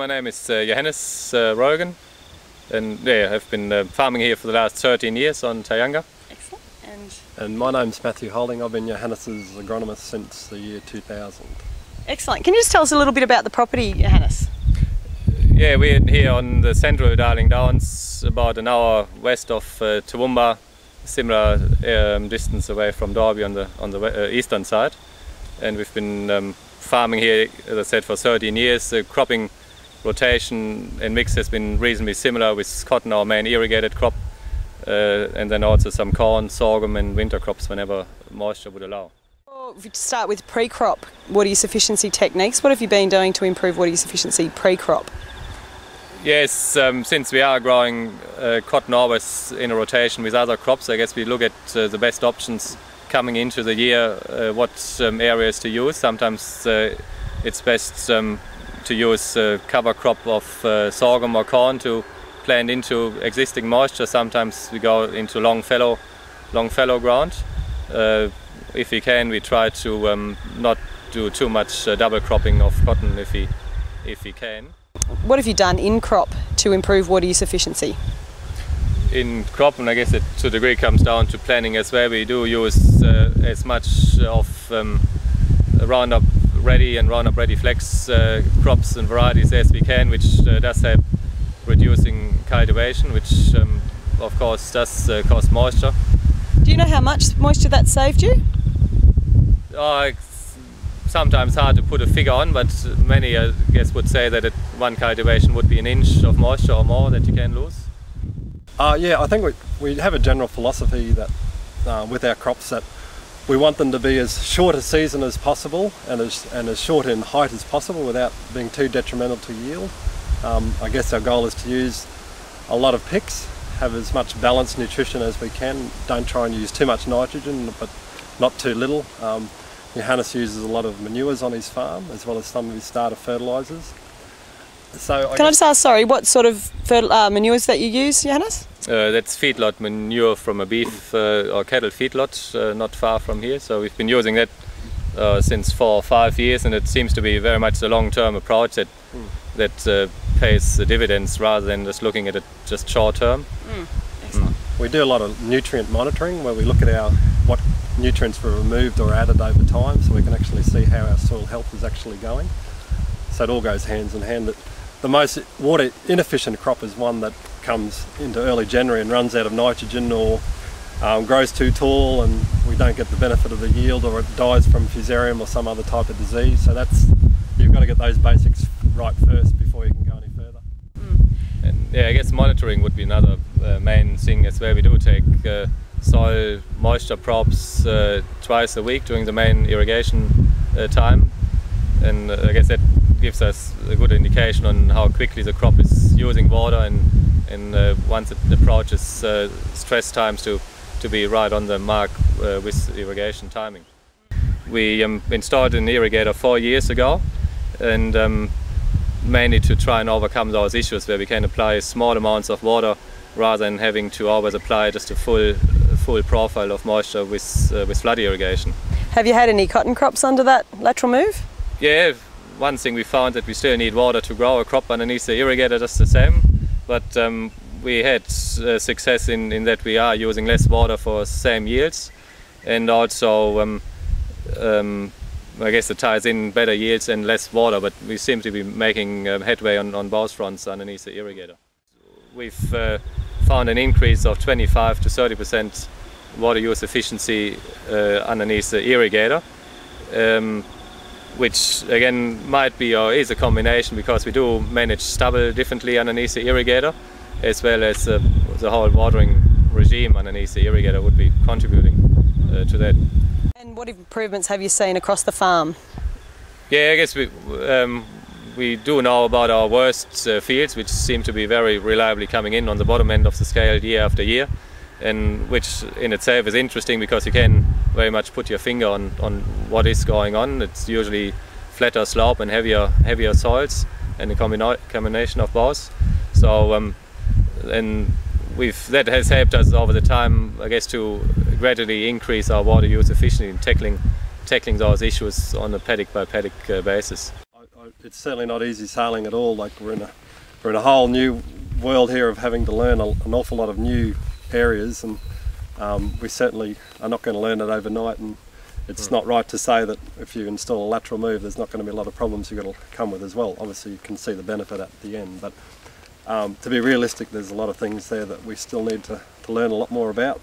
my name is Johannes Roellgen, and I've been farming here for the last 13 years on Tayanga. Excellent. And my name's Matthew Holding. I've been Johannes's agronomist since the year 2000. Excellent. Can you just tell us a little bit about the property, Johannes? Yeah, we're here on the central Darling Downs, about an hour west of Toowoomba, similar distance away from Derby on the eastern side. And we've been farming here, as I said, for 13 years. The cropping rotation and mix has been reasonably similar, with cotton our main irrigated crop, and then also some corn, sorghum and winter crops whenever moisture would allow. If we start with pre-crop water sufficiency techniques, what have you been doing to improve water sufficiency pre-crop? Yes, since we are growing cotton always in a rotation with other crops, I guess we look at the best options coming into the year, what areas to use. Sometimes it's best to use cover crop of sorghum or corn to plant into existing moisture. Sometimes we go into long fallow ground. If we can, we try to not do too much double cropping of cotton if we can. What have you done in crop to improve water use efficiency? In crop, and I guess it to a degree comes down to planning as well, we do use as much of Roundup Ready and Roundup Ready Flex crops and varieties as we can, which does help reducing cultivation, which of course does cost moisture. Do you know how much moisture that saved you? It's sometimes hard to put a figure on, but many I guess would say that one cultivation would be an inch of moisture or more that you can lose. Yeah, I think we have a general philosophy that with our crops that we want them to be as short a season as possible and as short in height as possible without being too detrimental to yield. I guess our goal is to use a lot of picks, have as much balanced nutrition as we can. Don't try and use too much nitrogen, but not too little. Johannes uses a lot of manures on his farm, as well as some of his starter fertilisers. So Can I just ask, sorry, what sort of manures that you use, Johannes? That's feedlot manure from a beef or cattle feedlot not far from here. So we've been using that since 4 or 5 years, and it seems to be very much a long-term approach that pays the dividends rather than just looking at it just short-term. Excellent. We do a lot of nutrient monitoring, where we look at what nutrients were removed or added over time, so we can actually see how our soil health is actually going. So it all goes hands in hand. The most water inefficient crop is one that comes into early January and runs out of nitrogen, or grows too tall and we don't get the benefit of the yield, or it dies from fusarium or some other type of disease. So you've got to get those basics right first before you can go any further. And yeah, I guess monitoring would be another main thing as well. We do take soil moisture probes twice a week during the main irrigation time, and I guess that gives us a good indication on how quickly the crop is using water, and once it approaches stress times to be right on the mark with irrigation timing. We installed an irrigator 4 years ago, and mainly to try and overcome those issues where we can apply small amounts of water rather than having to always apply just a full profile of moisture with flood irrigation. Have you had any cotton crops under that lateral move? Yeah, one thing we found that we still need water to grow a crop underneath the irrigator just the same, but we had success in that we are using less water for same yields, and also I guess it ties in better yields and less water, but we seem to be making headway on both fronts underneath the irrigator. We've found an increase of 25 to 30% water use efficiency underneath the irrigator, which again might be or is a combination, because we do manage stubble differently underneath the irrigator, as well as the whole watering regime underneath the irrigator would be contributing to that. And what improvements have you seen across the farm? Yeah, I guess we do know about our worst fields, which seem to be very reliably coming in on the bottom end of the scale year after year, and which in itself is interesting because you can very much put your finger on what is going on. It's usually flatter slope and heavier soils, and a combination of both. So and that has helped us over the time, I guess, to gradually increase our water use efficiency in tackling those issues on a paddock by paddock basis. it's certainly not easy sailing at all. Like we're in a whole new world here of having to learn an awful lot of new areas, and we certainly are not going to learn it overnight. And it's not right to say that if you install a lateral move, there's not going to be a lot of problems you've got to come with as well. Obviously, you can see the benefit at the end, but to be realistic, there's a lot of things there that we still need to learn a lot more about.